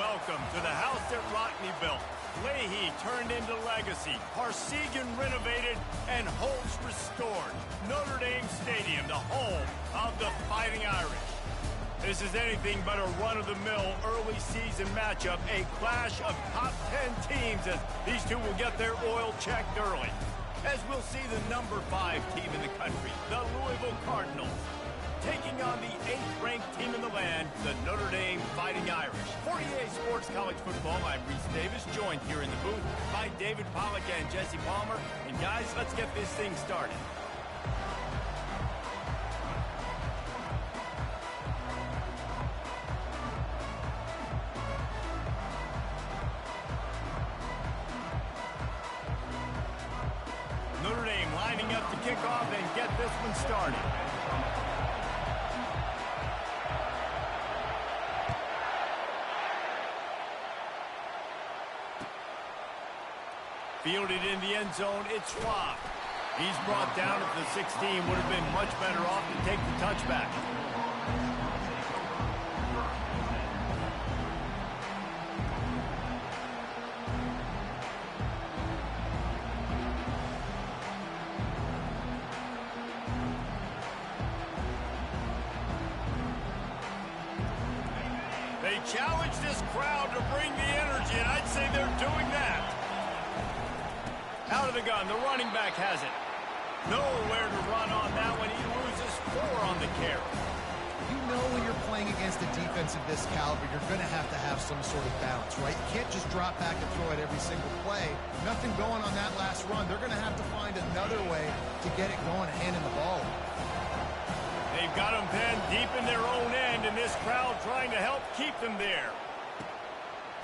Welcome to the house that Rockne built. Leahy turned into legacy, Parsegan renovated, and Holtz restored. Notre Dame Stadium, the home of the Fighting Irish. This is anything but a run-of-the-mill early season matchup, a clash of top 10 teams as these two will get their oil checked early. As we'll see the number 5 team in the country, the Louisville Cardinals, taking on the 8th-ranked team in the land, the Notre Dame Fighting Irish. For EA Sports College Football, I'm Reese Davis, joined here in the booth by David Pollack and Jesse Palmer. And guys, let's get this thing started. Notre Dame lining up to kick off and get this one started. Fielded in the end zone, it's Schwab. He's brought down at the 16. Would have been much better off to take the touchback. They challenge this crowd to bring the energy, and I'd say they're doing that. Out of the gun, the running back has it. Nowhere to run on that one. He loses 4 on the carry. You know when you're playing against a defense of this caliber, you're going to have some sort of balance, right? You can't just drop back and throw it every single play. Nothing going on that last run. They're going to have to find another way to get it going, handing the ball. They've got them penned deep in their own end, and this crowd trying to help keep them there.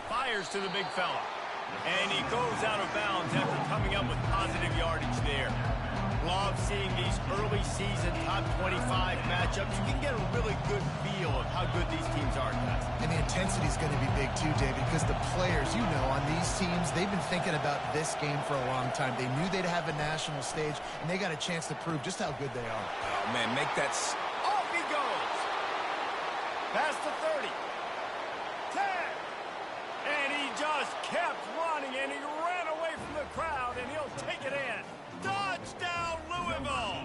Fires to the big fella. And he goes out of bounds after coming up with positive yardage there. Love seeing these early season top 25 matchups. You can get a really good feel of how good these teams are, guys. And the intensity is going to be big too, David, because the players, you know, on these teams, they've been thinking about this game for a long time. They knew they'd have a national stage, and they got a chance to prove just how good they are. Oh, man, make that... Off he goes! Past the 30. 10. And he just kept running, and he ran away from the crowd, and he'll take it in. Touchdown, Louisville!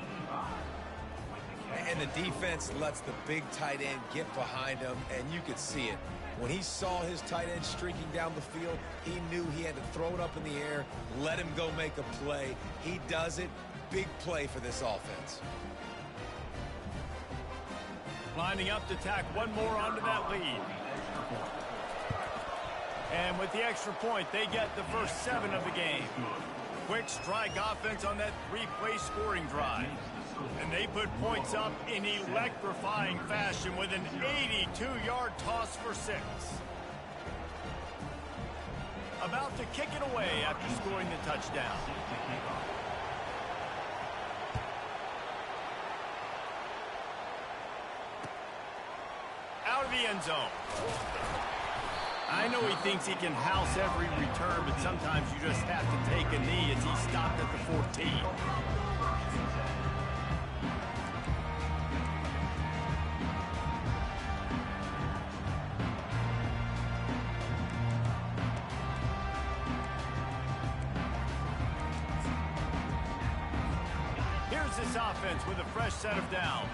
And the defense lets the big tight end get behind him, and you could see it. When he saw his tight end streaking down the field, he knew he had to throw it up in the air, let him go make a play. He does it. Big play for this offense. Lining up to tack one more onto that lead. And with the extra point, they get the first 7 of the game. Quick strike offense on that 3-play scoring drive. And they put points up in electrifying fashion with an 82-yard toss for 6. About to kick it away after scoring the touchdown. Out of the end zone. I know he thinks he can house every return, but sometimes you just have to take a knee as he stopped at the 14. Here's this offense with a fresh set of downs.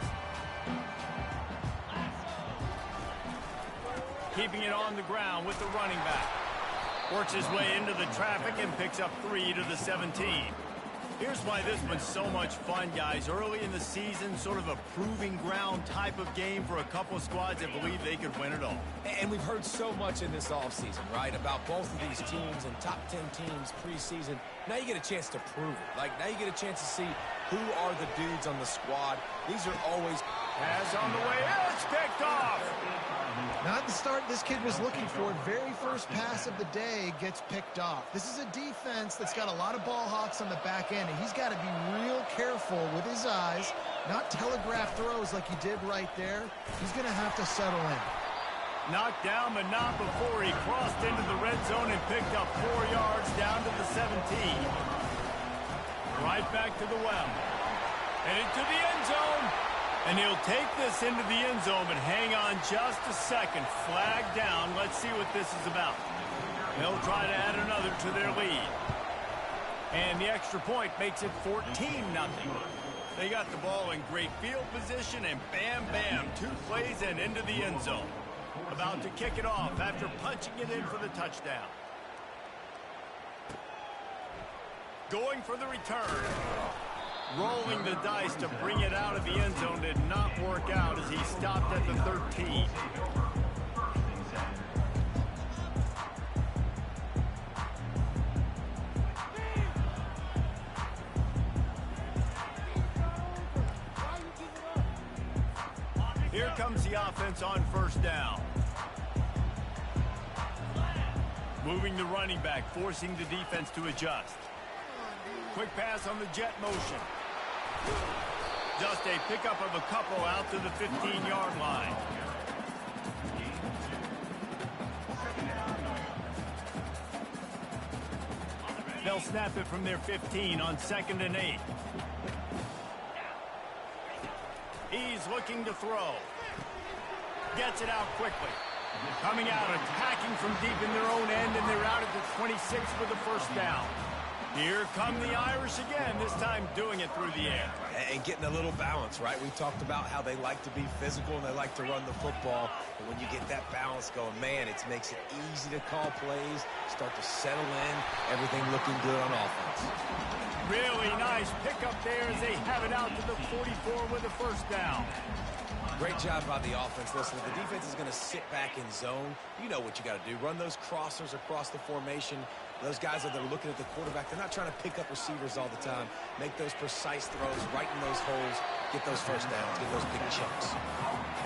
Keeping it on the ground with the running back. Works his way into the traffic and picks up 3 to the 17. Here's why this one's so much fun, guys. Early in the season, sort of a proving ground type of game for a couple of squads that believe they could win it all. And we've heard so much in this offseason, right, about both of these teams and top 10 teams preseason. Now you get a chance to prove it. Like, now you get a chance to see who are the dudes on the squad. These are always... Pass on the way. It's picked off. Not the start this kid was looking for. Very first pass of the day gets picked off. This is a defense that's got a lot of ball hawks on the back end, and he's got to be real careful with his eyes, not telegraph throws like he did right there. He's going to have to settle in. Knocked down, but not before he crossed into the red zone and picked up 4 yards down to the 17. Right back to the well. And into the end zone. And he'll take this into the end zone, but hang on just a second. Flag down. Let's see what this is about. They'll try to add another to their lead. And the extra point makes it 14-0. They got the ball in great field position, and bam, bam, 2 plays and into the end zone. About to kick it off after punching it in for the touchdown. Going for the return. Rolling the dice to bring it out of the end zone did not work out as he stopped at the 13. Here comes the offense on first down. Moving the running back, forcing the defense to adjust. Quick pass on the jet motion. Just a pickup of a couple out to the 15-yard line. They'll snap it from their 15 on 2nd and 8. He's looking to throw. Gets it out quickly. Coming out, attacking from deep in their own end, and they're out at the 26 for the first down. Here come the Irish again, this time doing it through the air. And getting a little balance, right? We talked about how they like to be physical and they like to run the football. But when you get that balance going, man, it makes it easy to call plays, start to settle in, everything looking good on offense. Really nice pickup there as they have it out to the 44 with a first down. Great job by the offense. Listen, if the defense is going to sit back in zone, you know what you got to do. Run those crossers across the formation. Those guys that are looking at the quarterback, they're not trying to pick up receivers all the time. Make those precise throws right in those holes. Get those first downs. Get those big chunks.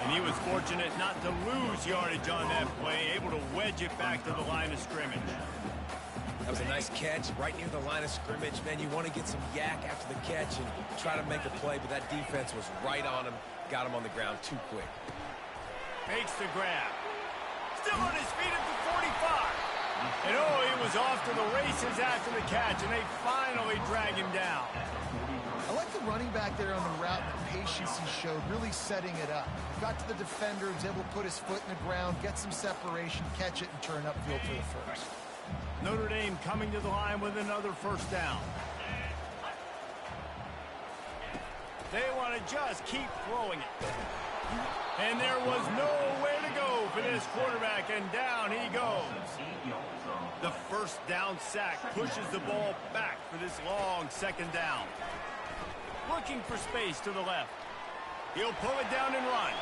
And he was fortunate not to lose yardage on that play, able to wedge it back to the line of scrimmage. That was a nice catch right near the line of scrimmage. Man, you want to get some yak after the catch and try to make a play, but that defense was right on him. Got him on the ground too quick. Makes the grab. Still on his feet at the 45. And oh, he was off to the races after the catch, and they finally drag him down. I like the running back there on the route, the patience he showed, really setting it up. Got to the defender, was able to put his foot in the ground, get some separation, catch it, and turn upfield for the first. Notre Dame coming to the line with another first down. They want to just keep throwing it. And there was nowhere to go for this quarterback, and down he goes. The first down sack pushes the ball back for this long second down. Looking for space to the left. He'll pull it down and run.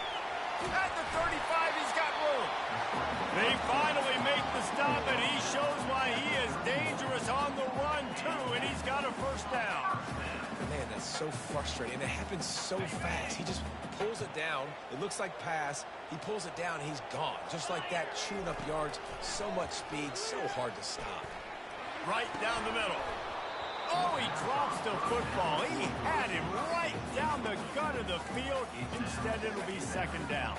At the 35, he's got room. They finally make the stop, and he shows why he is dangerous on the run, too, and he's got a first down. Man, that's so frustrating. It happens so fast. He just pulls it down. It looks like pass. He pulls it down, and he's gone. Just like that, chewing up yards. So much speed, so hard to stop. Right down the middle. Oh, he drops the football. He had him right down the gut of the field. Instead, it'll be second down.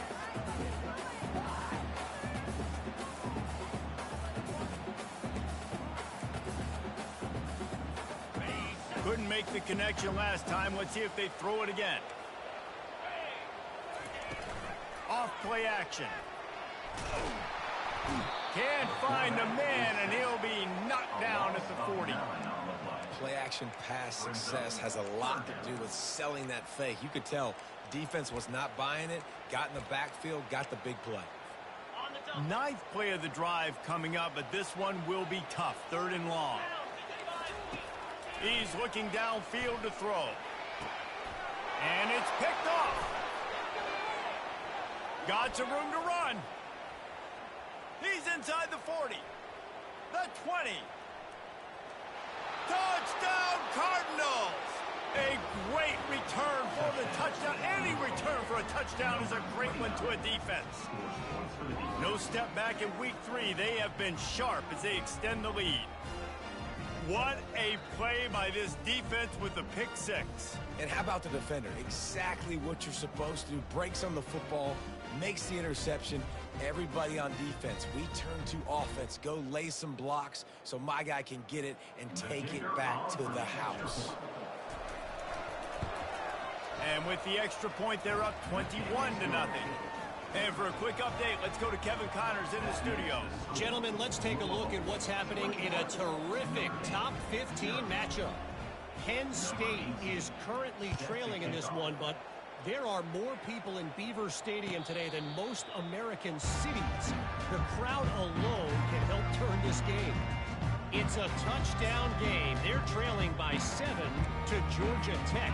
Couldn't make the connection last time. Let's see if they throw it again. Off play action. Can't find the man, and he'll be knocked down at the 40. Play action pass success has a lot to do with selling that fake. You could tell defense was not buying it, got in the backfield, got the big play. Ninth play of the drive coming up, but this one will be tough. 3rd and long. He's looking downfield to throw. And it's picked off. Got some room to run. He's inside the 40. The 20. Touchdown, Cardinals! A great return for the touchdown. Any return for a touchdown is a great one to a defense. No step back in week 3. They have been sharp as they extend the lead. What a play by this defense with the pick 6. And how about the defender? Exactly what you're supposed to do. Breaks on the football, makes the interception. Everybody on defense, we turn to offense. Go lay some blocks so my guy can get it and take it back to the house. And with the extra point, they're up 21-0. And for a quick update, let's go to Kevin Connors in the studio. Gentlemen, let's take a look at what's happening in a terrific top 15 matchup. Penn State is currently trailing in this one, but there are more people in Beaver Stadium today than most American cities. The crowd alone can help turn this game. It's a touchdown game. They're trailing by 7 to Georgia Tech.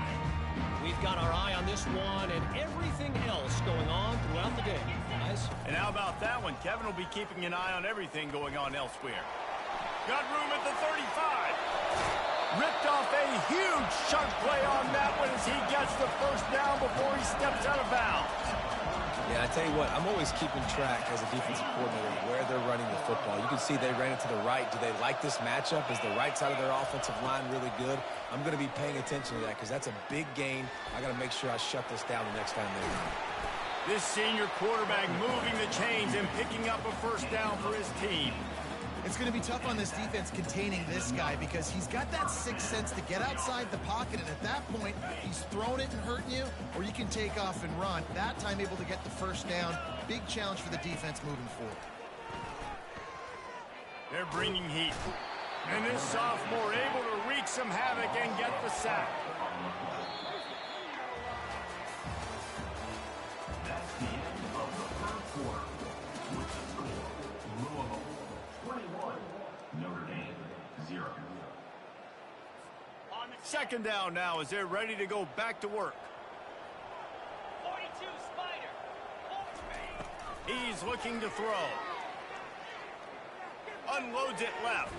We've got our eye on this one and everything else going on throughout the day. Guys. And how about that one? Kevin will be keeping an eye on everything going on elsewhere. Got room at the 35. Ripped off a huge chunk play on that one as he gets the first down before he steps out of bounds. Yeah, I tell you what, I'm always keeping track as a defensive coordinator where they're running the football. You can see they ran it to the right. Do they like this matchup? Is the right side of their offensive line really good? I'm going to be paying attention to that because that's a big gain. I got to make sure I shut this down the next time they run. This senior quarterback moving the chains and picking up a first down for his team. It's going to be tough on this defense containing this guy because he's got that sixth sense to get outside the pocket, and at that point, he's throwing it and hurting you, or you can take off and run. That time able to get the first down. Big challenge for the defense moving forward. They're bringing heat. And this sophomore able to wreak some havoc and get the sack. That's the end of the first quarter. With the score, Louisville 21, Notre Dame 0. Second down now as they're ready to go back to work. 42 Spider. He's looking to throw. Unloads it left.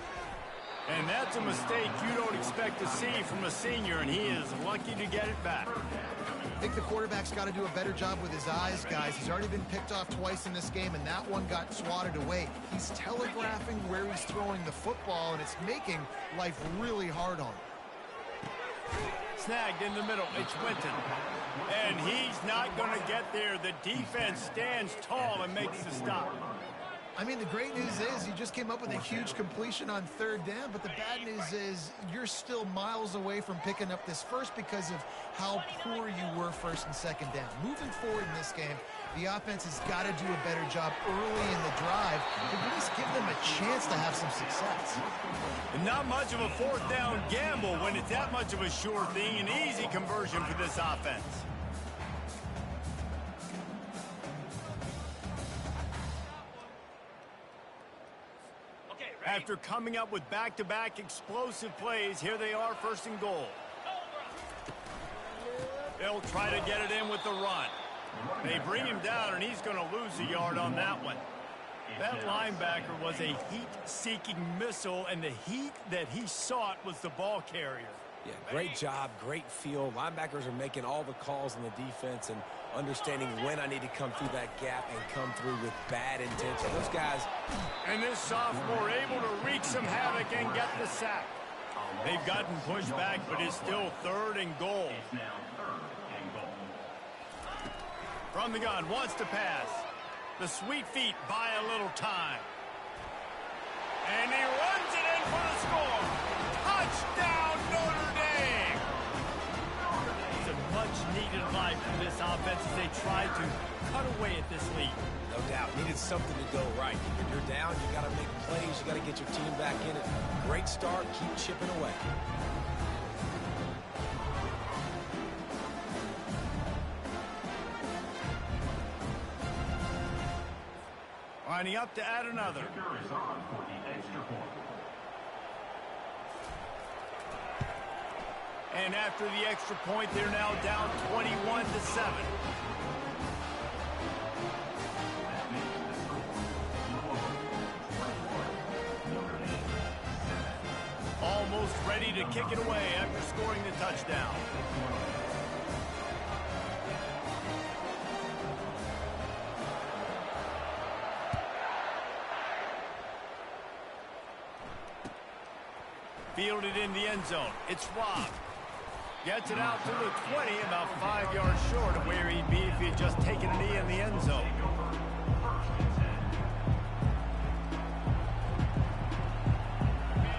And that's a mistake you don't expect to see from a senior, and he is lucky to get it back. I think the quarterback's got to do a better job with his eyes, guys. He's already been picked off twice in this game, and that one got swatted away. He's telegraphing where he's throwing the football, and it's making life really hard on him. Snagged in the middle, it's Winton. And he's not going to get there. The defense stands tall and makes the stop. I mean, the great news is you just came up with a huge completion on third down, but the bad news is you're still miles away from picking up this first because of how poor you were first and second down. Moving forward in this game, the offense has got to do a better job early in the drive to at least give them a chance to have some success. And not much of a fourth down gamble when it's that much of a sure thing, an easy conversion for this offense. After coming up with back-to-back explosive plays, here they are first and goal. They'll try to get it in with the run. They bring him down, and he's going to lose a yard on that one. That linebacker was a heat-seeking missile, and the heat that he sought was the ball carrier. Yeah, great job, great feel. Linebackers are making all the calls in the defense and understanding when I need to come through that gap and come through with bad intention. Those guys. And this sophomore able to wreak some havoc and get the sack. They've gotten pushed back, but it's still third and goal. From the gun, wants to pass. The sweet feet buy a little time. And he runs it in for the score. Touchdown, Notre Dame! It's a much-needed life for this offense as they try to cut away at this lead. No doubt. Needed something to go right. When you're down, you got to make plays. You got to get your team back in it. Great start. Keep chipping away. Lining up to add another. Kicker is on for the extra point. And after the extra point, they're now down 21-7. Almost ready to kick it away after scoring the touchdown. Fielded in the end zone. It's Robb. Gets it out to the 20, about 5 yards short of where he'd be if he had just taken a knee in the end zone.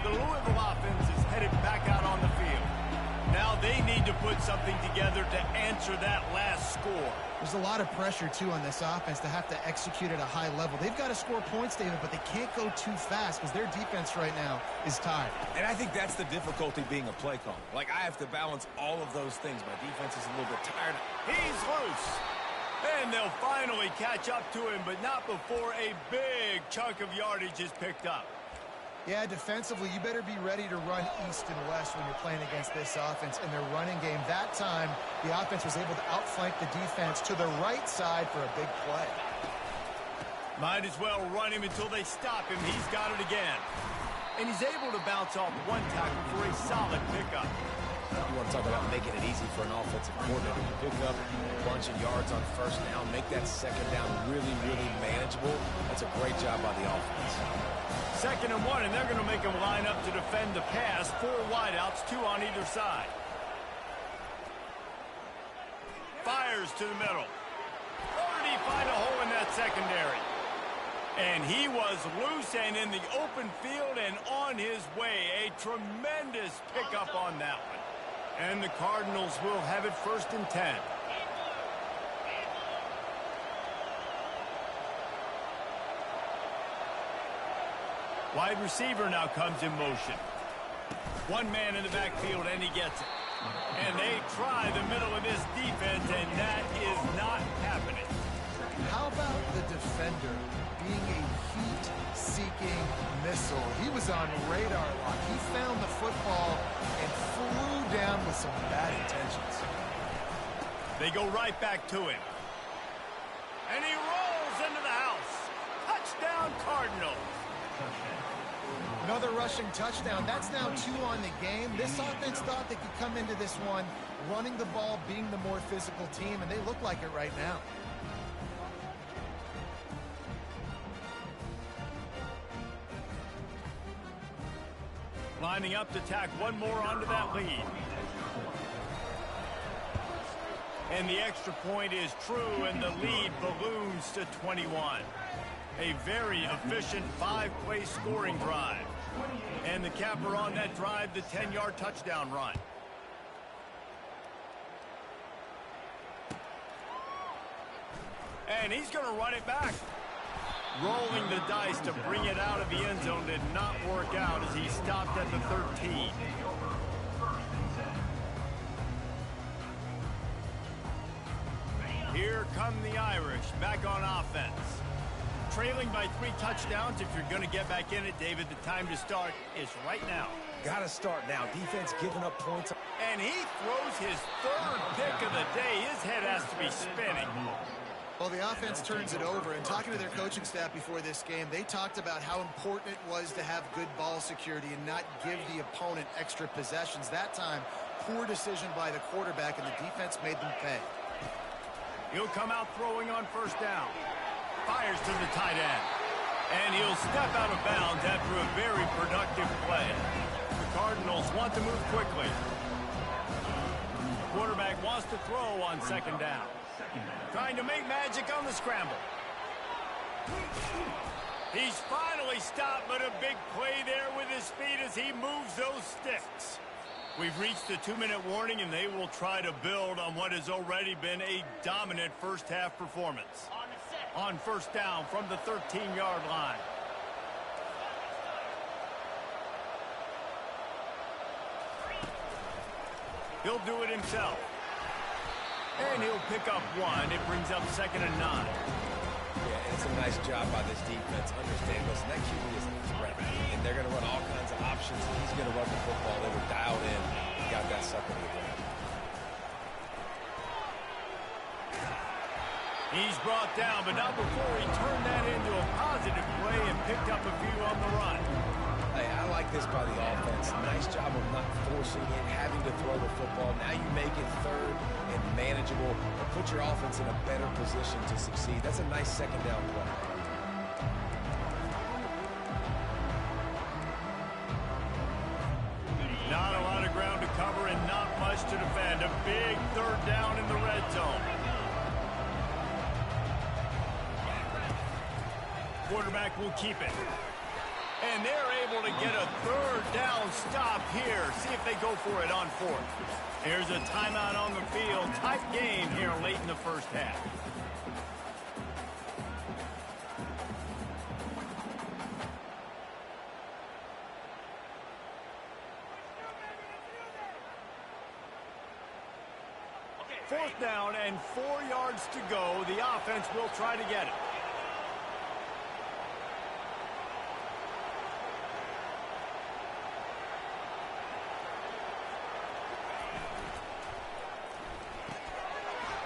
The Louisville offense is headed back out on the field. Now they need to put something together to answer that last score. There's a lot of pressure, too, on this offense to have to execute at a high level. They've got to score points, David, but they can't go too fast because their defense right now is tired. And I think that's the difficulty being a play caller. Like, I have to balance all of those things. My defense is a little bit tired. He's loose. And they'll finally catch up to him, but not before a big chunk of yardage is picked up. Yeah, defensively, you better be ready to run east and west when you're playing against this offense in their running game. That time, the offense was able to outflank the defense to the right side for a big play. Might as well run him until they stop him. He's got it again. And he's able to bounce off one tackle for a solid pickup. You want to talk about making it easy for an offensive coordinator. You pick up a bunch of yards on first down, make that second down really, really manageable. That's a great job by the offense. 2nd and 1, and they're going to make him line up to defend the pass. 4 wideouts, 2 on either side. Fires to the middle. Or did he find a hole in that secondary? And he was loose and in the open field and on his way. A tremendous pickup on that one. And the Cardinals will have it 1st and 10. Wide receiver now comes in motion. One man in the backfield, and he gets it. And they try the middle of this defense, and that is not happening. How about the defender being a heat-seeking missile? He was on radar lock. He found the football and flew down with some bad intentions. They go right back to him. And he rolls into the house. Touchdown, Cardinals. Another rushing touchdown. That's now 2 on the game. This offense thought they could come into this one running the ball, being the more physical team, and they look like it right now. Lining up to tack one more onto that lead. And the extra point is true, and the lead balloons to 21. A very efficient 5-play scoring drive. And the capper on that drive, the 10-yard touchdown run. And he's going to run it back. Rolling the dice to bring it out of the end zone did not work out as he stopped at the 13. Here come the Irish back on offense. Trailing by 3 touchdowns. If you're going to get back in it, David, the time to start is right now. Got to start now. Defense giving up points. And he throws his 3rd pick of the day. His head has to be spinning. Well, the offense turns it over, and talking to their coaching staff before this game, they talked about how important it was to have good ball security and not give the opponent extra possessions. That time, poor decision by the quarterback, and the defense made them pay. He'll come out throwing on 1st down. Fires to the tight end. And he'll step out of bounds after a very productive play. The Cardinals want to move quickly. Quarterback wants to throw on 2nd down. Trying to make magic on the scramble. He's finally stopped, but a big play there with his speed as he moves those sticks. We've reached the 2-minute warning, and they will try to build on what has already been a dominant first-half performance. On 1st down from the 13-yard line. He'll do it himself. And he'll pick up 1. It brings up 2nd and 9. Yeah, and it's a nice job by this defense. Understand, listen, that QB is a threat. And they're going to run all kinds of options, and he's going to run the football. They were dialed in. He got that sucker to the ground. He's brought down, but not before he turned that into a positive play and picked up a few on the run. Hey, I like this by the offense. Nice job of not forcing it, having to throw the football. Now you make it 3rd and manageable, and put your offense in a better position to succeed. That's a nice 2nd down play. Not a lot of ground to cover and not much to defend. A big 3rd down in the red zone. Quarterback will keep it. And they're able to get a 3rd down stop here. See if they go for it on 4th. Here's a timeout on the field. Tight game here late in the first half. Fourth down and 4 yards to go. The offense will try to get it.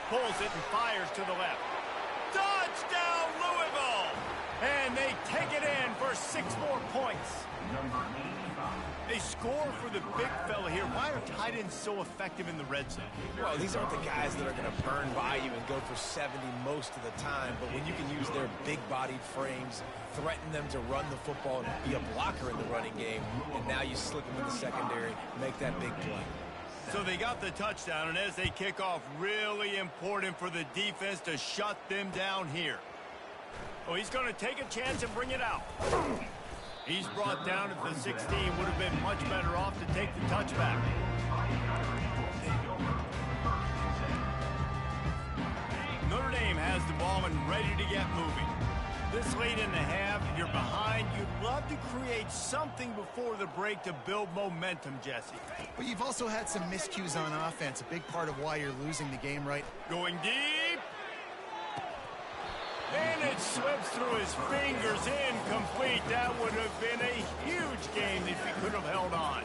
Pulls it and fires to the left. Touchdown, Louisville! And they take it in for 6 more points. They score for the big fella here. Why are tight ends so effective in the red zone? Well, these aren't the guys that are going to burn by you and go for 70 most of the time, but when you can use their big-bodied frames, threaten them to run the football and be a blocker in the running game, and now you slip them in the secondary, make that big play. So they got the touchdown, and as they kick off, really important for the defense to shut them down here. Oh, he's going to take a chance and bring it out. He's brought down at the 16. Would have been much better off to take the touchback. Notre Dame has the ball and ready to get moving. This late in the half, you're behind. You'd love to create something before the break to build momentum, Jesse. But you've also had some miscues on offense, a big part of why you're losing the game, right? Going deep. And it slips through his fingers, incomplete. That would have been a huge game if he could have held on.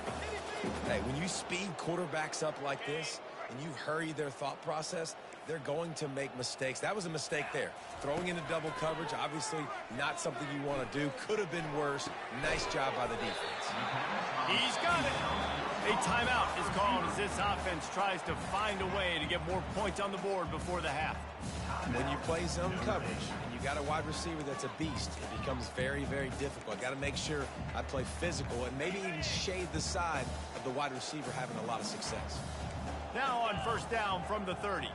Hey, when you speed quarterbacks up like this and you hurry their thought process, they're going to make mistakes. That was a mistake there. Throwing into double coverage, obviously not something you want to do. Could have been worse. Nice job by the defense. He's got it. A timeout is called as this offense tries to find a way to get more points on the board before the half. When you play zone coverage and you got a wide receiver that's a beast, it becomes very, very difficult. I got to make sure I play physical and maybe even shade the side of the wide receiver having a lot of success. Now on first down from the 30.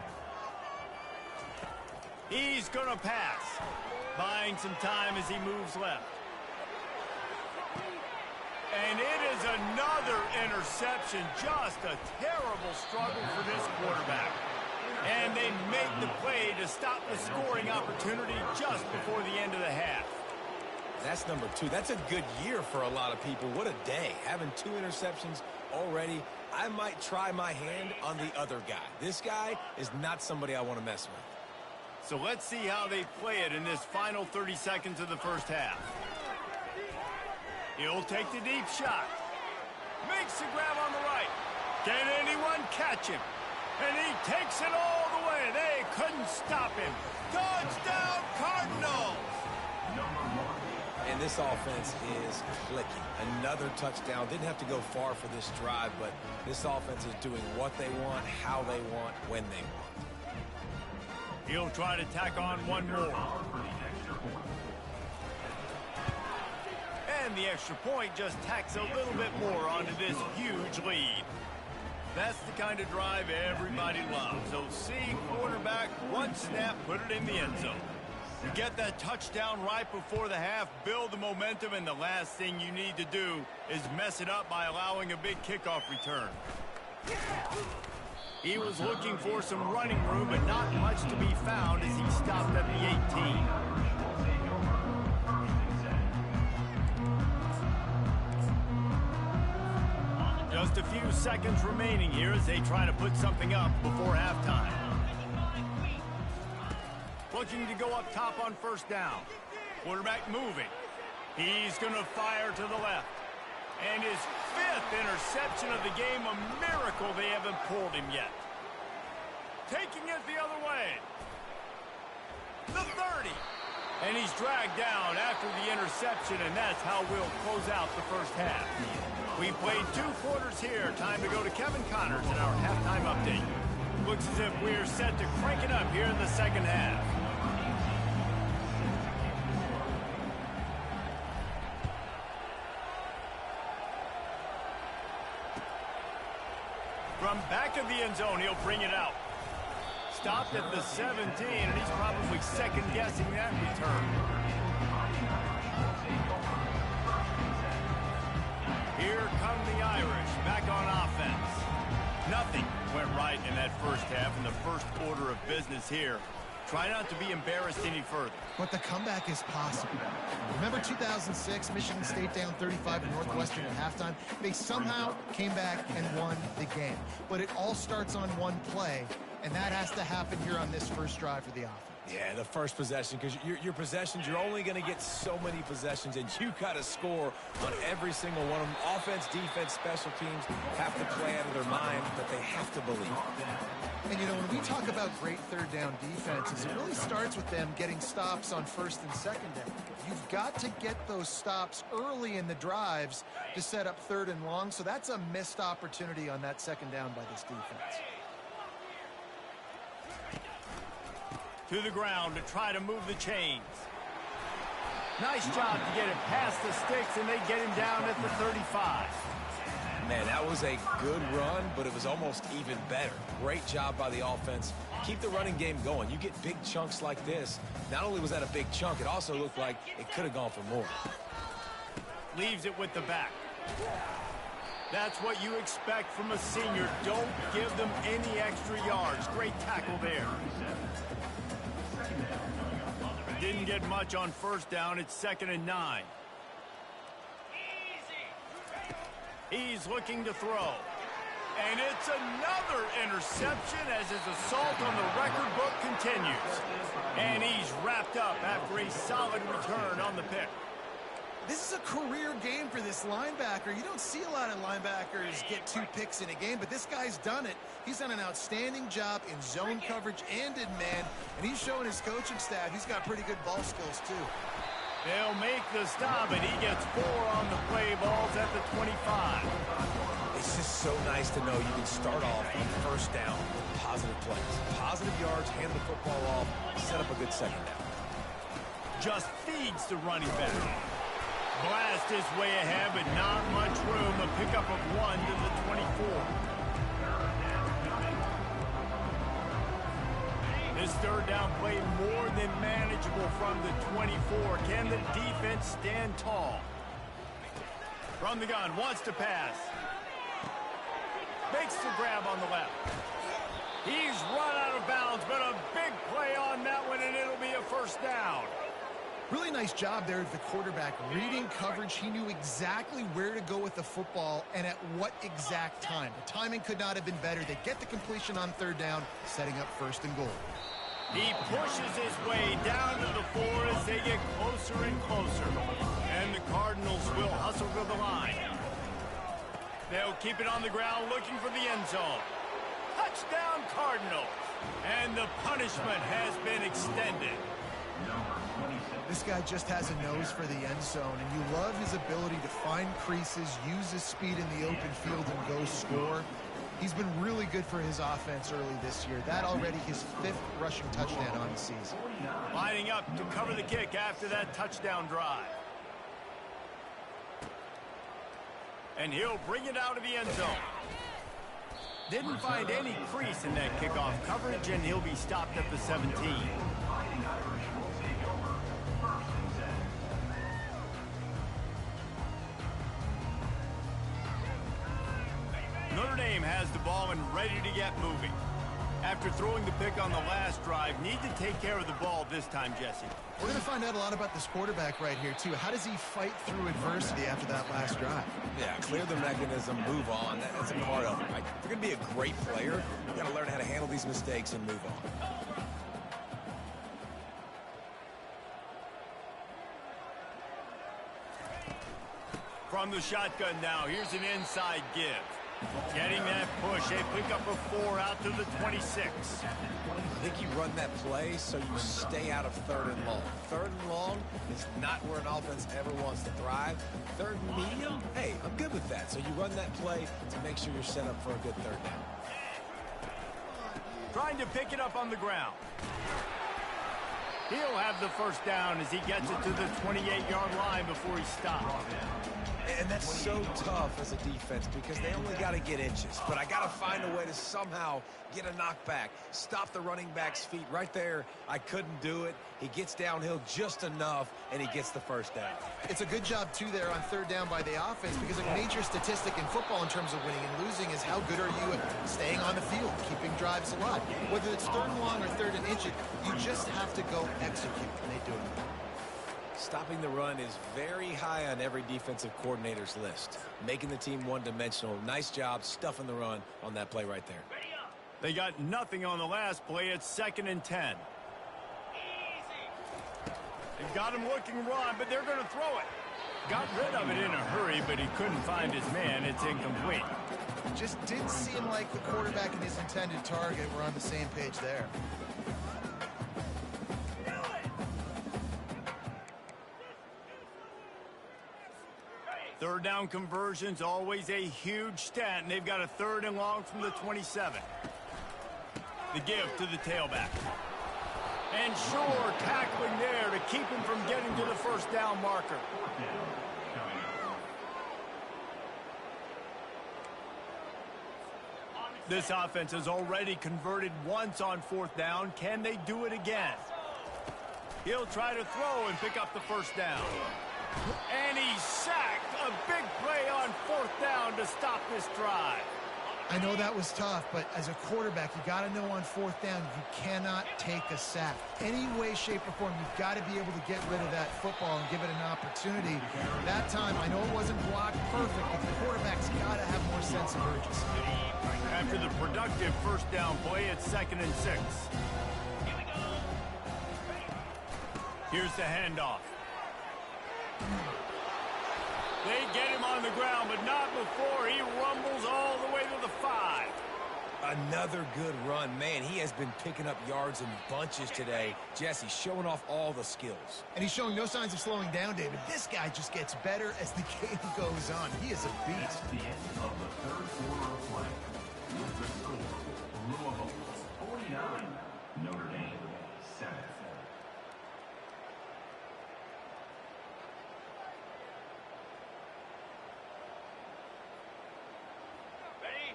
He's going to pass, buying some time as he moves left. And it is another interception. Just a terrible struggle for this quarterback. And they make the play to stop the scoring opportunity just before the end of the half. That's number 2. That's a good year for a lot of people. What a day. Having 2 interceptions already. I might try my hand on the other guy. This guy is not somebody I want to mess with. So let's see how they play it in this final 30 seconds of the first half. He'll take the deep shot. Makes the grab on the right. Can anyone catch him? And he takes it all the way. They couldn't stop him. Touchdown, Cardinals! And this offense is clicking. Another touchdown. Didn't have to go far for this drive, but this offense is doing what they want, how they want, when they want. He'll try to tack on one more. And the extra point just tacks a little bit more onto this huge lead. That's the kind of drive everybody loves. So see quarterback, one snap, put it in the end zone. You get that touchdown right before the half, build the momentum, and the last thing you need to do is mess it up by allowing a big kickoff return. He was looking for some running room, but not much to be found as he stopped at the 18. Just a few seconds remaining here as they try to put something up before halftime. Looking to go up top on first down. Quarterback moving. He's going to fire to the left. And his 5th interception of the game, a miracle they haven't pulled him yet. Taking it the other way. The 30. And he's dragged down after the interception, and that's how we'll close out the first half. We played 2 quarters here. Time to go to Kevin Connors in our halftime update. Looks as if we're set to crank it up here in the second half. From back of the end zone, he'll bring it out. Stopped at the 17, and he's probably second-guessing that return. Here come the Irish, back on offense. Nothing. went right in that first half, and the first order of business here. Try not to be embarrassed any further. But the comeback is possible. Remember 2006, Michigan State down 35 to Northwestern at halftime? They somehow came back and won the game. But it all starts on one play, and that has to happen here on this first drive for the offense. Yeah, the first possession, because your possessions, you're only going to get so many possessions, and you got to score on every single one of them. Offense, defense, special teams have to play out of their mind, but they have to believe. And, you know, when we talk about great third down defenses, it really starts with them getting stops on first and second down. You've got to get those stops early in the drives to set up third and long, so that's a missed opportunity on that second down by this defense. To the ground to try to move the chains. Nice job to get it past the sticks, and they get him down at the 35. Man, that was a good run, but it was almost even better. Great job by the offense. Keep the running game going. You get big chunks like this. Not only was that a big chunk, it also looked like it could have gone for more. Leaves it with the back. That's what you expect from a senior. Don't give them any extra yards. Great tackle there. Didn't get much on first down. It's 2nd and 9. He's looking to throw. And it's another interception as his assault on the record book continues. And he's wrapped up after a solid return on the pick. This is a career game for this linebacker. You don't see a lot of linebackers get 2 picks in a game, but this guy's done it. He's done an outstanding job in zone coverage and in man, and he's showing his coaching staff he's got pretty good ball skills too. They'll make the stop, and he gets 4 on the play balls at the 25. It's just so nice to know you can start off on first down with positive plays. Positive yards, hand the football off, set up a good second down. Just feeds the running back. Blast his way ahead, but not much room. A pickup of 1 to the 24. This third down play more than manageable from the 24. Can the defense stand tall? From the gun, wants to pass. Makes the grab on the left. He's run out of bounds, but a big play on that one, and it'll be a first down. Really nice job there of the quarterback. Reading coverage, he knew exactly where to go with the football and at what exact time. The timing could not have been better. They get the completion on third down, setting up 1st and goal. He pushes his way down to the 4 as they get closer and closer. And the Cardinals will hustle to the line. They'll keep it on the ground looking for the end zone. Touchdown Cardinals. And the punishment has been extended. This guy just has a nose for the end zone, and you love his ability to find creases, use his speed in the open field, and go score. He's been really good for his offense early this year. That already his 5th rushing touchdown on the season. Lining up to cover the kick after that touchdown drive. And he'll bring it out of the end zone. Didn't find any crease in that kickoff coverage, and he'll be stopped at the 17. Notre Dame has the ball and ready to get moving. After throwing the pick on the last drive, need to take care of the ball this time, Jesse. We're going to find out a lot about this quarterback right here, too. How does he fight through adversity after that last drive? Yeah, clear the mechanism, move on. That's a part of it, right? If you're going to be a great player, you got to learn how to handle these mistakes and move on. From the shotgun now, here's an inside give. Getting that push, a pickup of 4 out to the 26. I think you run that play so you stay out of 3rd and long. 3rd and long is not where an offense ever wants to thrive. 3rd and medium, hey, I'm good with that. So you run that play to make sure you're set up for a good 3rd down. Trying to pick it up on the ground. He'll have the first down as he gets it to the 28-yard line before he stops. And that's so tough as a defense because they only got to get inches. But I got to find a way to somehow get a knockback, stop the running back's feet right there. I couldn't do it. He gets downhill just enough, and he gets the first down. It's a good job, too, there on third down by the offense because a major statistic in football in terms of winning and losing is how good are you at staying on the field, keeping drives alive. Whether it's third and long or third and inches, you just have to go execute, and they do it. Stopping the run is very high on every defensive coordinator's list. Making the team one-dimensional. Nice job stuffing the run on that play right there. They got nothing on the last play. It's 2nd and 10. They've got him looking run, but they're going to throw it. Got rid of it in a hurry, but he couldn't find his man. It's incomplete. Just didn't seem like the quarterback and his intended target were on the same page there. Third down conversion's always a huge stat, and they've got a 3rd and long from the 27. The give to the tailback. And sure, tackling there to keep him from getting to the first down marker. This offense has already converted once on 4th down. Can they do it again? He'll try to throw and pick up the first down. And he's sacked. A big play on 4th down to stop this drive. I know that was tough, but as a quarterback, you got to know on 4th down, you cannot take a sack. Any way, shape, or form, you've got to be able to get rid of that football and give it an opportunity. That time, I know it wasn't blocked perfect, but the quarterback's got to have more sense of urgency. After the productive first down play, it's 2nd and 6. Here's the handoff. They get him on the ground, but not before he rumbles all the way to the 5. Another good run. Man, he has been picking up yards in bunches today. Jesse showing off all the skills. And he's showing no signs of slowing down, David. This guy just gets better as the game goes on. He is a beast. At the end of the third quarter of play, with the score, Louisville 49, Notre Dame 7.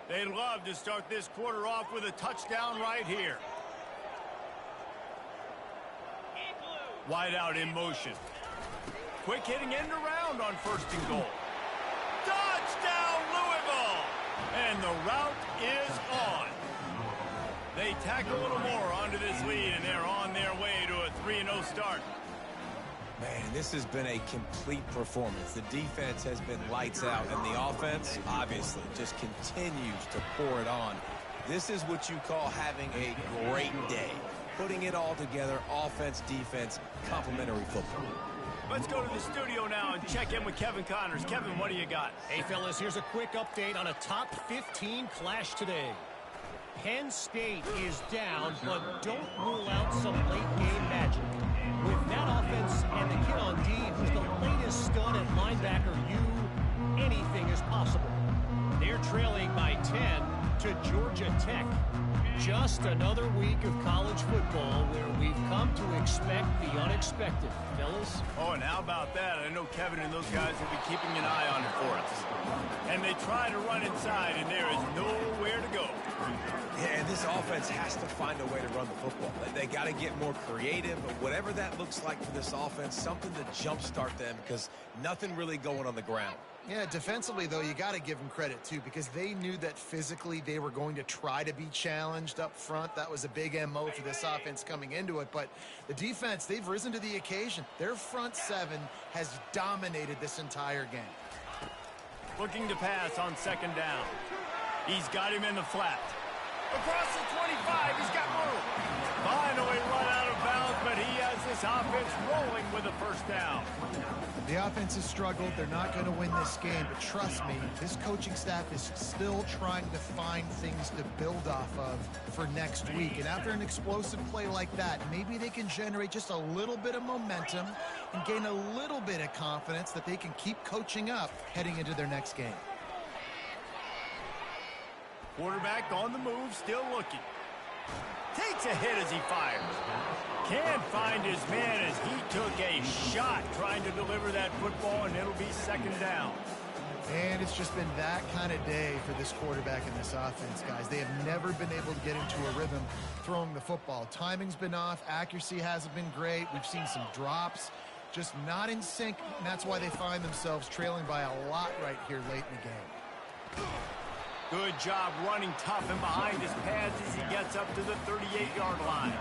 They'd love to start this quarter off with a touchdown right here. Wide out in motion. Quick hitting end around on 1st and goal. Touchdown, Louisville! And the route is on. They tack a little more onto this lead, and they're on their way to a 3-0 start. Man, this has been a complete performance. The defense has been lights out, and the offense, obviously, just continues to pour it on. This is what you call having a great day. Putting it all together, offense, defense, complementary football. Let's go to the studio now and check in with Kevin Connors. Kevin, what do you got? Hey, fellas, here's a quick update on a top 15 clash today. Penn State is down, but don't rule out some late-game magic. With that offense and the kid on D, who's the latest stud at linebacker, anything is possible. They're trailing by 10 to Georgia Tech. Just another week of college football where we've come to expect the unexpected, fellas. Oh, and how about that? I know Kevin and those guys will be keeping an eye on it for us. And they try to run inside, and there is nowhere to go. Yeah, and this offense has to find a way to run the football. They got to get more creative, but whatever that looks like for this offense, something to jumpstart them because nothing really going on the ground. Yeah, defensively, though, you got to give them credit, too, because they knew that physically they were going to try to be challenged up front. That was a big MO for this offense coming into it. But the defense, they've risen to the occasion. Their front seven has dominated this entire game. Looking to pass on 2nd down. He's got him in the flat. Across the 25, he's got room. Finally run out of bounds, but he has this offense rolling with a first down. The offense has struggled. They're not going to win this game, but trust me, this coaching staff is still trying to find things to build off of for next week. And after an explosive play like that, maybe they can generate just a little bit of momentum and gain a little bit of confidence that they can keep coaching up heading into their next game. Quarterback on the move, still looking. Takes a hit as he fires. Can't find his man as he took a shot trying to deliver that football, and it'll be second down. And it's just been that kind of day for this quarterback and this offense, guys. They have never been able to get into a rhythm throwing the football. Timing's been off. Accuracy hasn't been great. We've seen some drops, just not in sync, and that's why they find themselves trailing by a lot right here late in the game. Good job running tough and behind his pads as he gets up to the 38-yard line.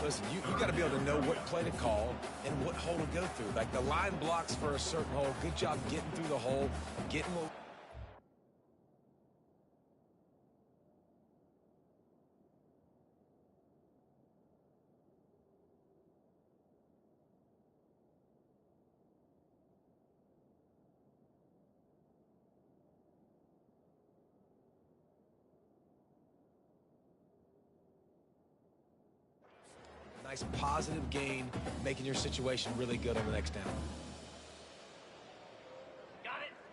Listen, you got to be able to know what play to call and what hole to go through. Like the line blocks for a certain hole. Good job getting through the hole, getting what... Nice positive gain, making your situation really good on the next down.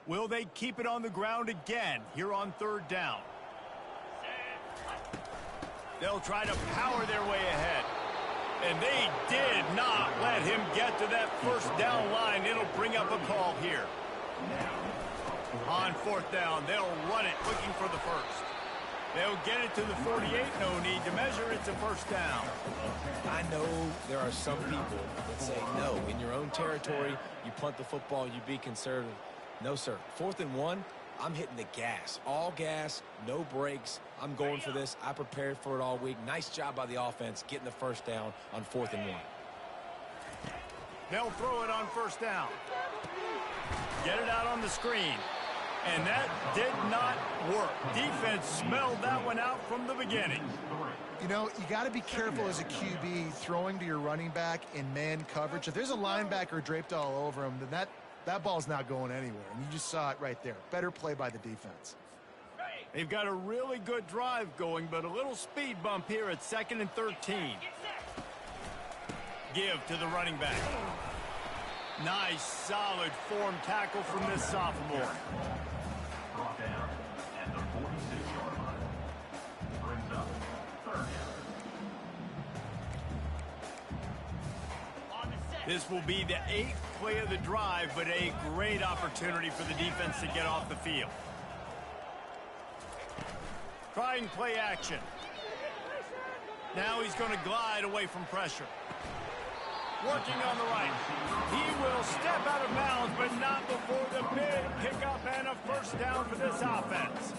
Will they keep it on the ground again here on third down? They'll try to power their way ahead. And they did not let him get to that first down line. It'll bring up a call here. On fourth down, they'll run it looking for the first. They'll get it to the 48, no need to measure. It's a first down. I know there are some people that say, no, in your own territory, you punt the football, you be conservative. No, sir. 4th and 1, I'm hitting the gas. All gas, no brakes. I'm going for this. I prepared for it all week. Nice job by the offense getting the first down on 4th and 1. They'll throw it on first down. Get it out on the screen. And that did not work. Defense smelled that one out from the beginning. You know, you got to be careful as a QB throwing to your running back in man coverage. If there's a linebacker draped all over him, then that ball's not going anywhere. And you just saw it right there. Better play by the defense. They've got a really good drive going, but a little speed bump here at 2nd and 13. Give to the running back. Nice, solid form tackle from this sophomore. Brought down at the 46-yard line. Brings up third down. This will be the 8th play of the drive, but a great opportunity for the defense to get off the field. Trying play action. Now he's going to glide away from pressure. Working on the right. He will step out of bounds, but not before the big pickup and a first down for this offense.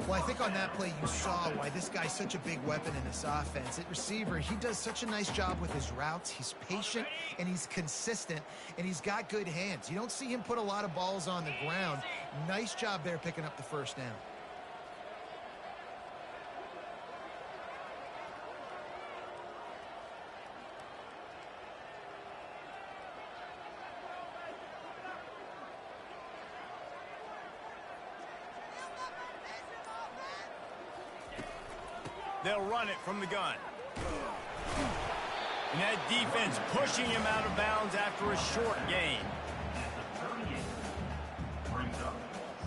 Well, I think on that play you saw why this guy's such a big weapon in this offense. At receiver, he does such a nice job with his routes. He's patient, and he's consistent, and he's got good hands. You don't see him put a lot of balls on the ground. Nice job there picking up the first down. They'll run it from the gun. And that defense pushing him out of bounds after a short gain. At the 38, brings up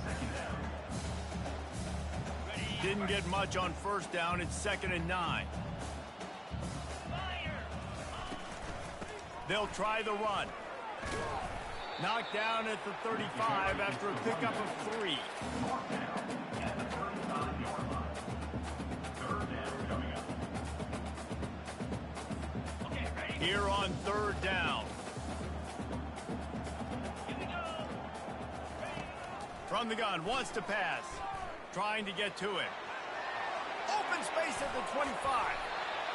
second down. Didn't get much on first down. It's 2nd and 9. They'll try the run. Knocked down at the 35 after a pickup of 3. Brought down at the 35-yard line. Third down coming up. Here on third down. From the gun, wants to pass. Trying to get to it. Open space at the 25.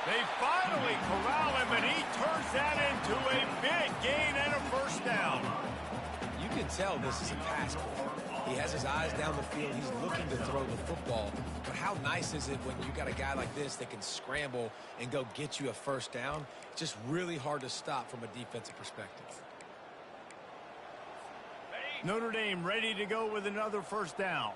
They finally corral him, and he turns that into a big gain and a first down. You can tell this is a pass play. He has his eyes down the field. He's looking to throw the football. But how nice is it when you got a guy like this that can scramble and go get you a first down? It's just really hard to stop from a defensive perspective. Notre Dame ready to go with another first down.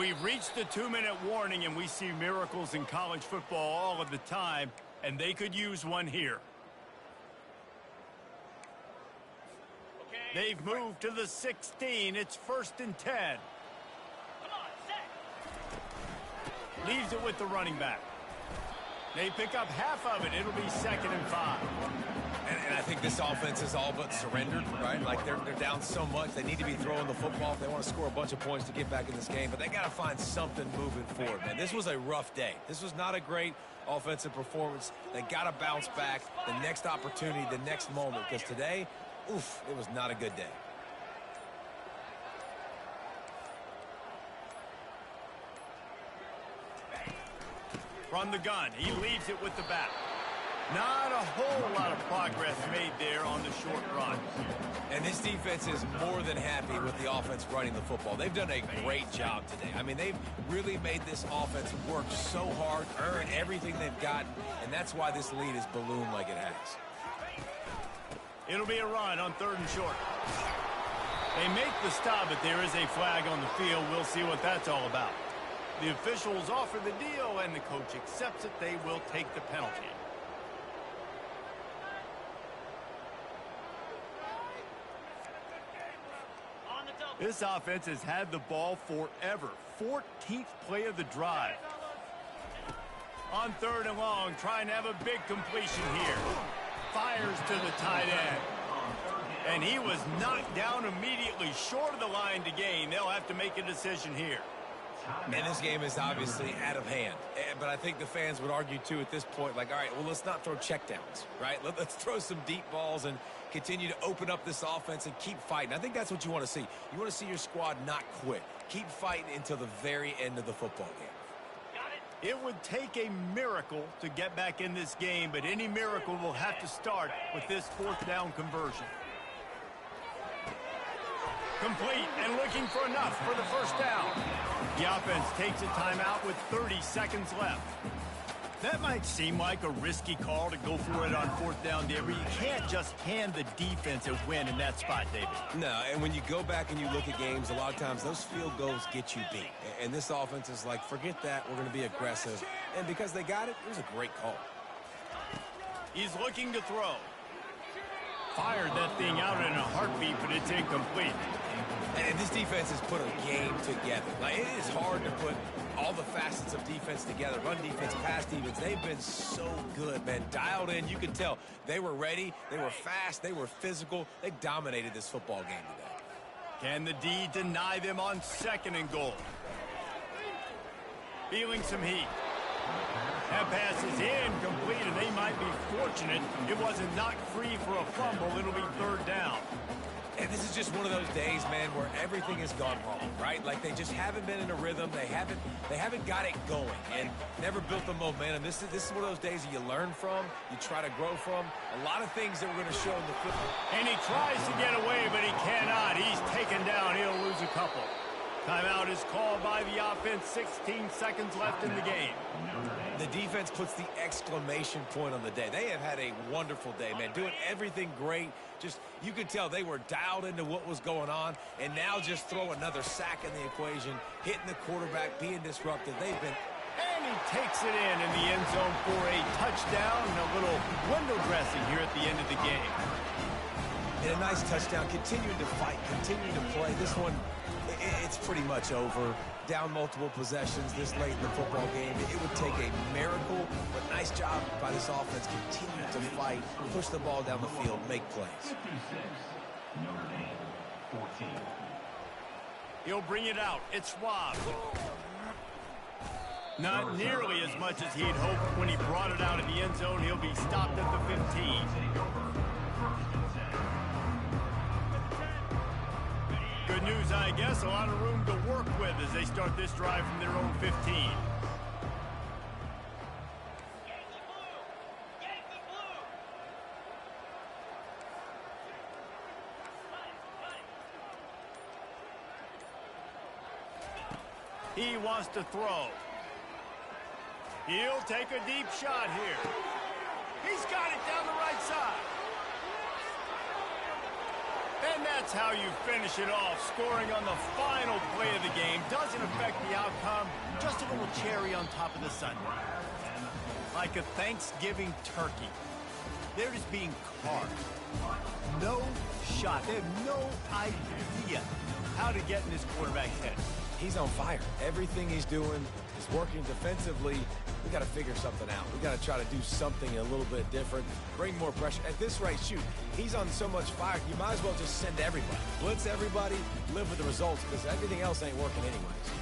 We've reached the 2-minute warning, and we see miracles in college football all of the time, and they could use one here. They've moved to the 16. It's 1st and 10. Leaves it with the running back. They pick up half of it. It'll be 2nd and 5. And I think this offense is all but surrendered, right? Like they're down so much. They need to be throwing the football if they want to score a bunch of points to get back in this game. But they got to find something moving forward, man. This was a rough day. This was not a great offensive performance. They got to bounce back the next opportunity, the next moment. Because today, oof, it was not a good day. From the gun, he leaves it with the back. Not a whole lot of progress made there on the short run. And this defense is more than happy with the offense running the football. They've done a great job today. I mean, they've really made this offense work so hard, earn everything they've got, and that's why this lead is ballooned like it has. It'll be a run on 3rd and short. They make the stop, but there is a flag on the field. We'll see what that's all about. The officials offer the deal, and the coach accepts it. They will take the penalty. This offense has had the ball forever. 14th play of the drive. On 3rd and long, trying to have a big completion here. Fires to the tight end. And he was knocked down immediately short of the line to gain. They'll have to make a decision here. And this game is obviously out of hand. But I think the fans would argue, too, at this point, like, all right, well, let's not throw checkdowns, right? Let's throw some deep balls and continue to open up this offense and keep fighting. I think that's what you want to see. You want to see your squad not quit. Keep fighting until the very end of the football game. It would take a miracle to get back in this game, but any miracle will have to start with this 4th down conversion. Complete and looking for enough for the 1st down. The offense takes a timeout with 30 seconds left. That might seem like a risky call to go for it on 4th down there, but you can't just hand the defense a win in that spot, David. No, and when you go back and you look at games, a lot of times those field goals get you beat. And this offense is like, forget that, we're going to be aggressive. And because they got it, it was a great call. He's looking to throw. Fired that thing out in a heartbeat, but it's incomplete. And this defense has put a game together. Like, it is hard to put all the facets of defense together. Run defense, pass defense. They've been so good, man. Dialed in. You could tell they were ready. They were fast. They were physical. They dominated this football game today. Can the D deny them on 2nd and goal? Feeling some heat. That pass is incomplete, and they might be fortunate it wasn't knocked free for a fumble. It'll be 3rd down. And this is just one of those days, man, where everything has gone wrong, right? Like they just haven't been in a rhythm. They haven't got it going and never built the momentum. This is one of those days that you learn from, you try to grow from. A lot of things that we're going to show in the football. And he tries to get away, but he cannot. He's taken down. He'll lose a couple. Timeout is called by the offense. 16 seconds left in the game. The defense puts the exclamation point on the day. They have had a wonderful day, man. Doing everything great. Just, you could tell they were dialed into what was going on. And now just throw another sack in the equation. Hitting the quarterback, being disruptive. They've been... And he takes it in the end zone for a touchdown and a little window dressing here at the end of the game. And a nice touchdown. Continuing to fight, continuing to play. This one... it's pretty much over. Down multiple possessions this late in the football game. It would take a miracle, but nice job by this offense. Continue to fight, push the ball down the field, make plays. 56, Notre Dame, 14. He'll bring it out. It's Schwab. Not nearly as much as he'd hoped when he brought it out in the end zone. He'll be stopped at the 15. Good news, I guess. A lot of room to work with as they start this drive from their own 15. He wants to throw. He'll take a deep shot here. He's got it down the right side. And that's how you finish it off. Scoring on the final play of the game doesn't affect the outcome. Just a little cherry on top of the sundae. Like a Thanksgiving turkey. They're just being carved. No shot. They have no idea how to get in this quarterback's head. He's on fire. Everything he's doing is working defensively. We got to figure something out. We got to try to do something a little bit different, bring more pressure. At this rate, shoot, he's on so much fire, you might as well just send everybody. Blitz everybody, live with the results, because everything else ain't working anyways.